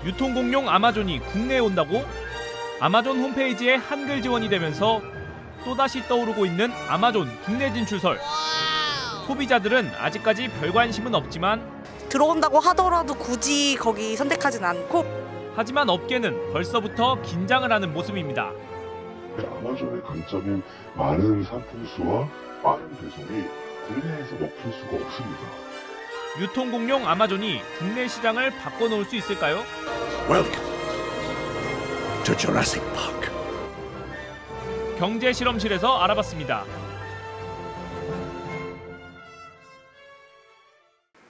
유통공룡 아마존이 국내에 온다고? 아마존 홈페이지에 한글 지원이 되면서 또다시 떠오르고 있는 아마존 국내 진출설. 소비자들은 아직까지 별 관심은 없지만 들어온다고 하더라도 굳이 거기 선택하진 않고, 하지만 업계는 벌써부터 긴장을 하는 모습입니다. 아마존의 강점인 많은 상품 수와 빠른 배송이 국내에서 먹힐 수가 없습니다. 유통공룡 아마존이 국내 시장을 바꿔놓을 수 있을까요? Welcome to Jurassic Park. 경제실험실에서 알아봤습니다.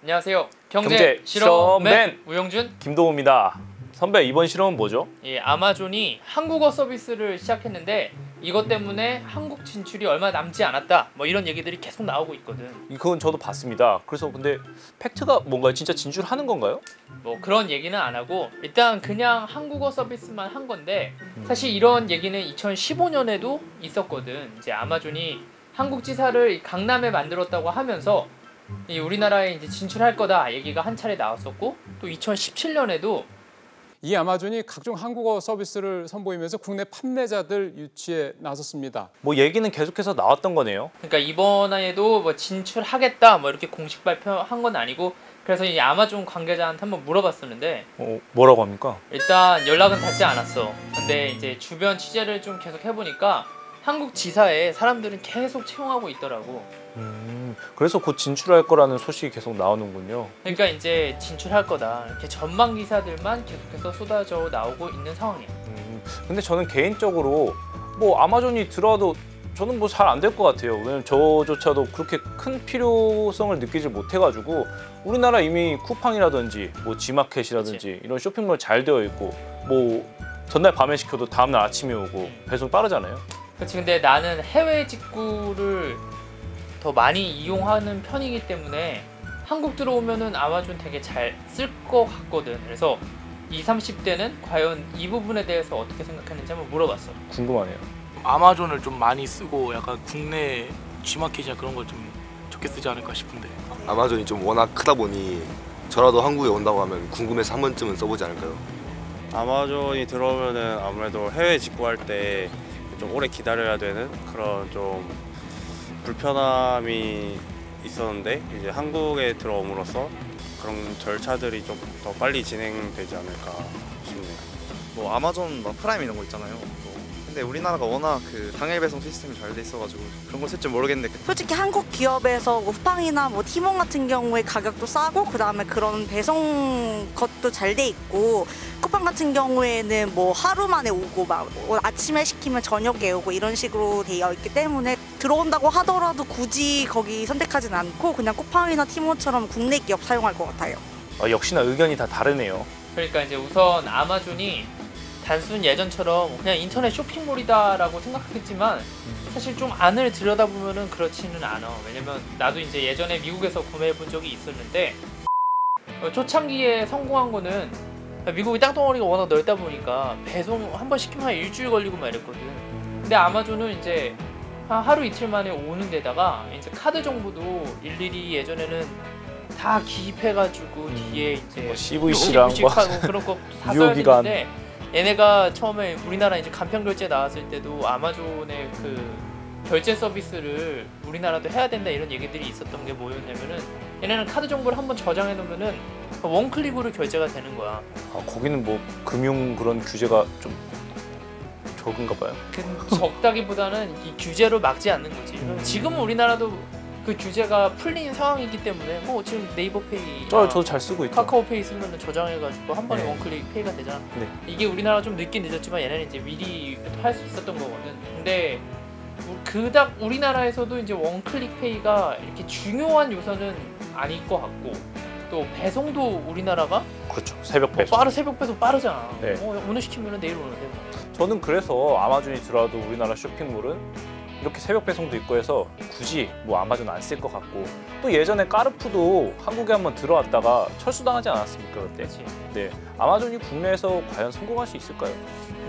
안녕하세요. 경제실험맨 우영준, 김동호입니다. 선배, 이번 실험은 뭐죠? 예, 아마존이 한국어 서비스를 시작했는데 이것 때문에 한국 진출이 얼마 남지 않았다, 뭐 이런 얘기들이 계속 나오고 있거든. 그건 저도 봤습니다. 그래서 근데 팩트가 뭔가요? 진짜 진출하는 건가요? 뭐 그런 얘기는 안 하고 일단 그냥 한국어 서비스만 한 건데, 사실 이런 얘기는 2015년에도 있었거든. 이제 아마존이 한국 지사를 강남에 만들었다고 하면서 우리나라에 이제 진출할 거다 얘기가 한 차례 나왔었고, 또 2017년에도 이 아마존이 각종 한국어 서비스를 선보이면서 국내 판매자들 유치에 나섰습니다. 뭐 얘기는 계속해서 나왔던 거네요. 그러니까 이번에도 뭐 진출하겠다 뭐 이렇게 공식 발표한 건 아니고, 그래서 이 아마존 관계자한테 한번 물어봤었는데 뭐라고 합니까? 일단 연락은 닿지 않았어. 근데 이제 주변 취재를 좀 계속 해보니까 한국 지사에 사람들은 계속 채용하고 있더라고. 그래서 곧 진출할 거라는 소식이 계속 나오는군요. 그러니까 이제 진출할 거다, 이렇게 전망 기사들만 계속해서 쏟아져 나오고 있는 상황이야. 근데 저는 개인적으로 뭐 아마존이 들어와도 저는 뭐 잘 안 될 것 같아요. 왜냐면 저조차도 그렇게 큰 필요성을 느끼지 못해가지고, 우리나라 이미 쿠팡이라든지 뭐 지마켓이라든지 그치. 이런 쇼핑몰 잘 되어 있고, 뭐 전날 밤에 시켜도 다음날 아침에 오고 배송 빠르잖아요. 그렇지. 근데 나는 해외 직구를 더 많이 이용하는 편이기 때문에 한국 들어오면은 아마존 되게 잘 쓸 것 같거든. 그래서 20, 30대는 과연 이 부분에 대해서 어떻게 생각하는지 한번 물어봤어. 궁금하네요. 아마존을 좀 많이 쓰고 약간 국내 G마켓이나 그런 걸 좀 적게 쓰지 않을까 싶은데. 아마존이 좀 워낙 크다 보니 저라도 한국에 온다고 하면 궁금해서 한 번쯤은 써보지 않을까요? 아마존이 들어오면은 아무래도 해외 직구할 때 좀 오래 기다려야 되는 그런 좀 불편함이 있었는데, 이제 한국에 들어옴으로써 그런 절차들이 좀 더 빨리 진행되지 않을까 싶네요. 뭐 아마존 막 프라임 이런 거 있잖아요. 근데 우리나라가 워낙 그 당일 배송 시스템이 잘 돼 있어가지고 그런 걸 쓸 줄 모르겠는데, 솔직히 한국 기업에서 뭐 쿠팡이나 뭐 티몬 같은 경우에 가격도 싸고, 그다음에 그런 배송 것도 잘 돼 있고, 쿠팡 같은 경우에는 뭐 하루 만에 오고 막 아침에 시키면 저녁에 오고 이런 식으로 되어 있기 때문에 들어온다고 하더라도 굳이 거기 선택하진 않고 그냥 쿠팡이나 티몬처럼 국내 기업 사용할 것 같아요. 역시나 의견이 다 다르네요. 그러니까 이제 우선 아마존이 단순 예전처럼 그냥 인터넷 쇼핑몰이다라고 생각하겠지만 사실 좀 안을 들여다보면은 그렇지는 않아. 왜냐면 나도 이제 예전에 미국에서 구매해 본 적이 있었는데, 초창기에 성공한 거는 미국이 땅덩어리가 워낙 넓다 보니까 배송 한 번 시키면 한 일주일 걸리고 막 이랬거든. 근데 아마존은 이제 한 하루 이틀 만에 오는 데다가 이제 카드 정보도 일일이 예전에는 다 기입해가지고 뒤에 이제 뭐 CVC랑 뭐 그런 거 다 써야 되는데, 얘네가 처음에 우리나라 이제 간편 결제 나왔을 때도 아마존의 그 결제 서비스를 우리나라도 해야 된다 이런 얘기들이 있었던 게 뭐였냐면은, 얘네는 카드 정보를 한번 저장해 놓으면은 원클릭으로 결제가 되는 거야. 거기는 뭐 금융 그런 규제가 좀 적은가 봐요. 적다기보다는 이 규제로 막지 않는 거지. 지금은 우리나라도 그 규제가 풀린 상황이기 때문에 뭐 지금 네이버페이, 저도 잘 쓰고 있죠. 카카오페이 쓰면 저장해가지고 한 번에 네. 원클릭 페이가 되잖아. 네. 이게 우리나라가 좀 늦긴 늦었지만 얘네는 이제 미리 할 수 있었던 거거든. 근데 그닥 우리나라에서도 이제 원클릭 페이가 이렇게 중요한 요소는 아닐 것 같고, 또 배송도 우리나라가 그렇죠. 새벽 배송. 새벽 배송 빠르잖아. 네. 오늘 시키면 내일 오는데 뭐. 저는 그래서 아마존이 들어와도 우리나라 쇼핑몰은 이렇게 새벽 배송도 있고 해서 굳이 뭐 아마존 안 쓸 것 같고, 또 예전에 까르푸도 한국에 한번 들어왔다가 철수당하지 않았습니까 그때? 그치. 네, 아마존이 국내에서 과연 성공할 수 있을까요?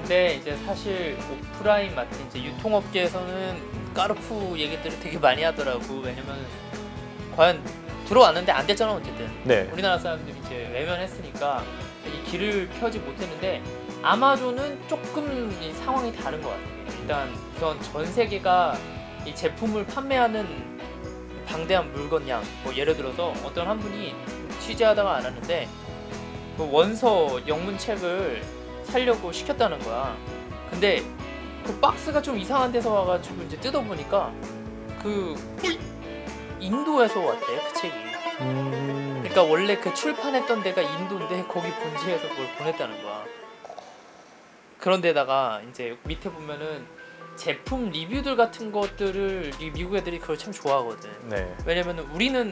근데 이제 사실 오프라인 마트 이제 유통업계에서는 까르푸 얘기들을 되게 많이 하더라고. 왜냐면 과연 들어왔는데 안 됐잖아 어쨌든. 네. 우리나라 사람들이 이제 외면했으니까 이 길을 펴지 못했는데 아마존은 조금 이 상황이 다른 것 같아요. 일단 우선 전 세계가 이 제품을 판매하는 방대한 물건량, 뭐 예를 들어서 어떤 한 분이 취재하다가 알았는데 그 원서 영문책을 사려고 시켰다는 거야. 근데 그 박스가 좀 이상한 데서 와가지고 이제 뜯어보니까 그 인도에서 왔대, 그 책이. 그러니까 원래 그 출판했던 데가 인도인데 거기 본지에서 그걸 보냈다는 거야. 그런데다가 이제 밑에 보면은 제품 리뷰들 같은 것들을 이 미국 애들이 그걸 참 좋아하거든. 네. 왜냐면은 우리는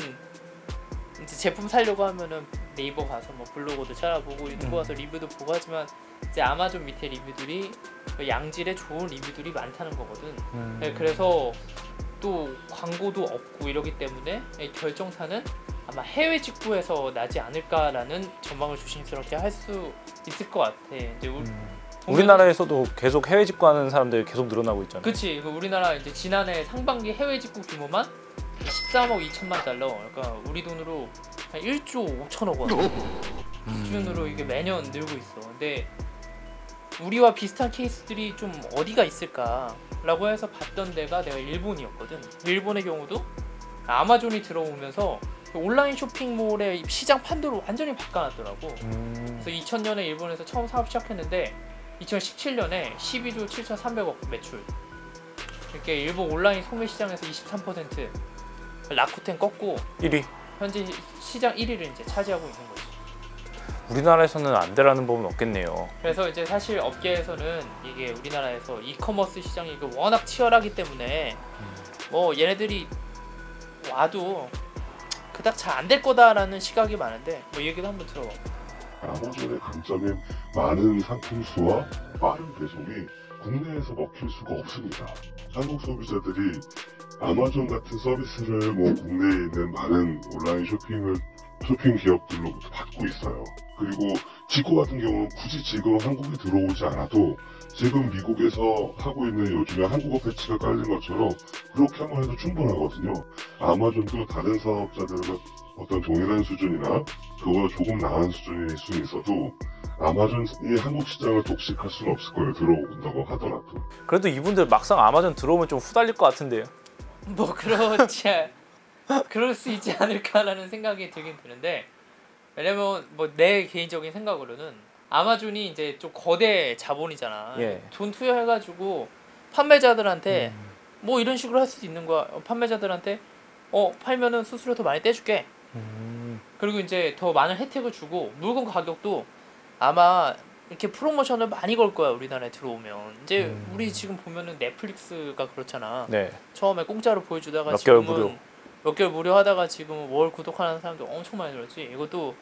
이제 제품 사려고 하면은 네이버 가서 뭐 블로그도 찾아보고 유튜브 가서 리뷰도 보고 하지만 이제 아마존 밑에 리뷰들이 양질의 좋은 리뷰들이 많다는 거거든. 네, 그래서 또 광고도 없고 이러기 때문에 결정타는 아마 해외 직구에서 나지 않을까라는 전망을 조심스럽게 할 수 있을 것 같아. 이제 우리나라에서도 계속 해외 직구하는 사람들이 계속 늘어나고 있잖아요. 그치. 그 우리나라 이제 지난해 상반기 해외 직구 규모만 13억 2천만 달러. 그러니까 우리 돈으로 한 1조 5천억 원 수준으로 이게 매년 늘고 있어. 근데 우리와 비슷한 케이스들이 좀 어디가 있을까라고 해서 봤던 데가 내가 일본이었거든. 일본의 경우도 아마존이 들어오면서 온라인 쇼핑몰의 시장 판도를 완전히 바꿔놨더라고. 그래서 2000년에 일본에서 처음 사업 시작했는데 2017년에 12조 7,300억 매출. 이렇게 일본 온라인 소매 시장에서 23% 라쿠텐 꺾고 1위. 현재 시장 1위를 이제 차지하고 있는 거지. 우리나라에서는 안 되라는 법은 없겠네요. 그래서 이제 사실 업계에서는 이게 우리나라에서 이커머스 시장이 워낙 치열하기 때문에 뭐 얘네들이 와도 그닥 잘 안 될 거다라는 시각이 많은데 뭐 이 얘기도 한번 들어봐. 아마존의 강점인 많은 상품 수와 빠른 배송이 국내에서 먹힐 수가 없습니다. 한국 소비자들이 아마존 같은 서비스를 뭐 국내에 있는 많은 온라인 쇼핑 기업들로부터 받고 있어요. 그리고 직구 같은 경우는 굳이 지금 한국에 들어오지 않아도 지금 미국에서 하고 있는 요즘에 한국어 패치가 깔린 것처럼 그렇게 하면 해도 충분하거든요. 아마존도 다른 사업자들과 어떤 동일한 수준이나 그거보다 조금 나은 수준일 수 있어도 아마존이 한국 시장을 독식할 수는 없을 거예요. 들어온다고 하더라도. 그래도 이분들 막상 아마존 들어오면 좀 후달릴 것 같은데요. 뭐 그렇지 그럴 수 있지 않을까라는 생각이 들긴 드는데 왜냐면 뭐 내 개인적인 생각으로는 아마존이 이제 좀 거대 자본이잖아. 예. 돈 투여해가지고 판매자들한테 뭐 이런 식으로 할 수도 있는 거야. 판매자들한테 팔면은 수수료 더 많이 떼줄게. 그리고 이제 더 많은 혜택을 주고 물건 가격도 아마 이렇게 프로모션을 많이 걸 거야. 우리나라에 들어오면 이제 우리 지금 보면은 넷플릭스가 그렇잖아. 네. 처음에 공짜로 보여주다가 몇 개월 지금은 무료. 몇 개월 무료 하다가 지금 월 구독하는 사람들 엄청 많이 늘었지. 이것도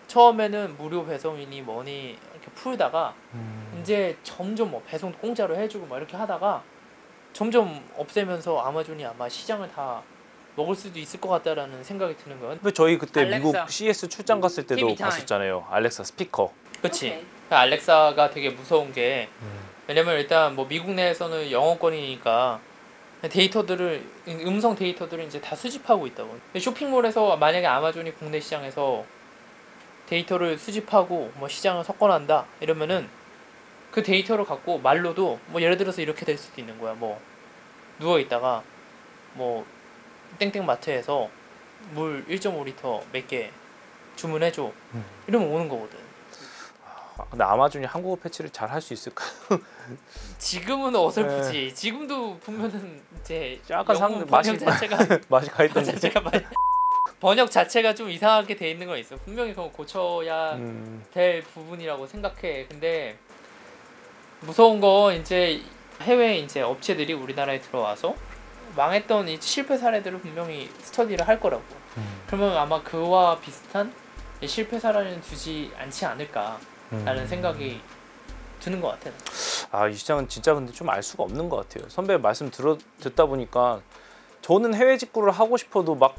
처음에는 무료 배송이니 뭐니 이렇게 풀다가 이제 점점 뭐 배송도 공짜로 해주고 막 이렇게 하다가 점점 없애면서 아마존이 아마 시장을 다 먹을 수도 있을 것 같다라는 생각이 드는 거야. 근데 저희 그때 알렉사. 미국 CS 출장 갔을 때도 TV 타임. 봤었잖아요. 알렉사 스피커. 그치. 알렉사가 되게 무서운 게 왜냐면 일단 뭐 미국 내에서는 영어권이니까 데이터들을 음성 데이터들을 이제 다 수집하고 있다고. 근데 쇼핑몰에서 만약에 아마존이 국내 시장에서 데이터를 수집하고 뭐 시장을 석권한다 이러면은 그 데이터를 갖고 말로도 뭐 예를 들어서 이렇게 될 수도 있는 거야. 뭐 누워 있다가 뭐 땡땡 마트에서 물 1.5리터 몇 개 주문해줘. 이러면 오는 거거든. 근데 아마존이 한국어 패치를 잘 할 수 있을까요? 지금은 어설프지. 지금도 보면은 이제 약간 영문 맛이 번역 자체가 맛이 가 있던데. 번역 자체가 좀 이상하게 돼 있는 건 있어. 분명히 그건 고쳐야 될 부분이라고 생각해. 근데 무서운 거 이제 해외 이제 업체들이 우리나라에 들어와서 망했던 이 실패 사례들을 분명히 스터디를 할 거라고. 그러면 아마 그와 비슷한 실패 사례는 두지 않지 않을까라는 생각이 드는 것 같아요. 아, 이 시장은 진짜 근데 좀 알 수가 없는 것 같아요. 선배 말씀 듣다 보니까 저는 해외 직구를 하고 싶어도 막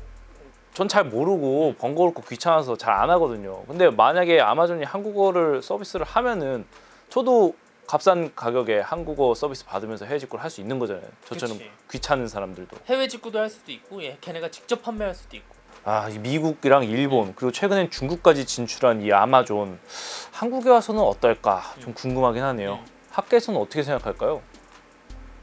전 잘 모르고 번거롭고 귀찮아서 잘 안 하거든요. 근데 만약에 아마존이 한국어를 서비스를 하면은 저도 값싼 가격에 한국어 서비스 받으면서 해외 직구를 할 수 있는 거잖아요. 저처럼 그치. 귀찮은 사람들도. 해외 직구도 할 수도 있고 걔네가 직접 판매할 수도 있고. 이 미국이랑 일본 그리고 최근엔 중국까지 진출한 이 아마존 한국에 와서는 어떨까 좀 궁금하긴 하네요. 학계에서는 어떻게 생각할까요?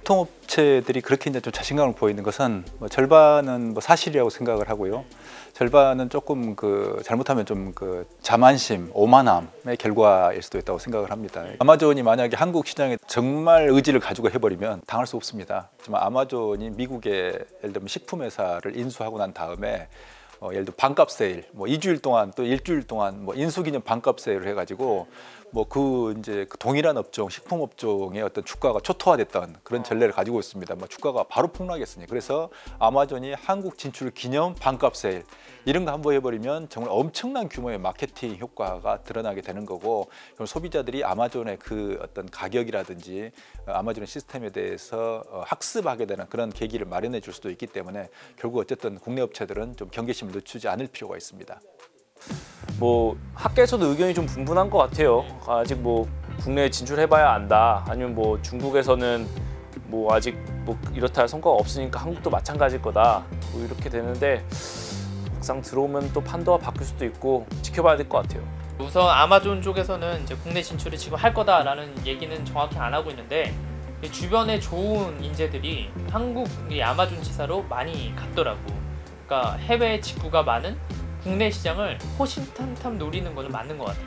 유통업체들이 그렇게 이제 좀 자신감을 보이는 것은 뭐 절반은 뭐 사실이라고 생각을 하고요. 절반은 조금 잘못하면 좀 자만심, 오만함의 결과일 수도 있다고 생각을 합니다. 아마존이 만약에 한국 시장에 정말 의지를 가지고 해버리면 당할 수 없습니다. 하지만 아마존이 미국의 예를 들면 식품 회사를 인수하고 난 다음에 예를 들어 반값 세일, 뭐 2주일 동안 또 일주일 동안 뭐 인수기념 반값 세일을 해가지고 뭐 이제 동일한 업종, 식품 업종의 어떤 주가가 초토화됐던 그런 전례를 가지고 있습니다. 뭐 주가가 바로 폭락했으니 그래서 아마존이 한국 진출 기념 반값 세일 이런 거 한번 해버리면 정말 엄청난 규모의 마케팅 효과가 드러나게 되는 거고 그럼 소비자들이 아마존의 어떤 가격이라든지 아마존의 시스템에 대해서 학습하게 되는 그런 계기를 마련해 줄 수도 있기 때문에 결국 어쨌든 국내 업체들은 좀 경계심을 늦추지 않을 필요가 있습니다. 뭐 학계에서도 의견이 좀 분분한 것 같아요. 아직 뭐 국내에 진출해봐야 안다. 아니면 뭐 중국에서는 뭐 아직 뭐 이렇다 할 성과가 없으니까 한국도 마찬가지일 거다. 뭐 이렇게 되는데 막상 들어오면 또 판도가 바뀔 수도 있고 지켜봐야 될 것 같아요. 우선 아마존 쪽에서는 이제 국내 진출을 지금 할 거다라는 얘기는 정확히 안 하고 있는데 주변에 좋은 인재들이 한국 아마존 지사로 많이 갔더라고. 그러니까 해외 직구가 많은 국내 시장을 호신탐탐 노리는 거는 맞는 것 같아요.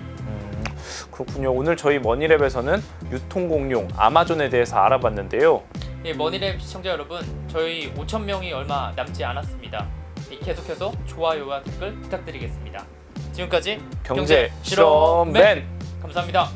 그렇군요. 오늘 저희 머니랩에서는 유통공룡 아마존에 대해서 알아봤는데요. 머니랩 시청자 여러분, 저희 5,000명이 얼마 남지 않았습니다. 계속해서 좋아요와 댓글 부탁드리겠습니다. 지금까지 경제 실험맨 감사합니다.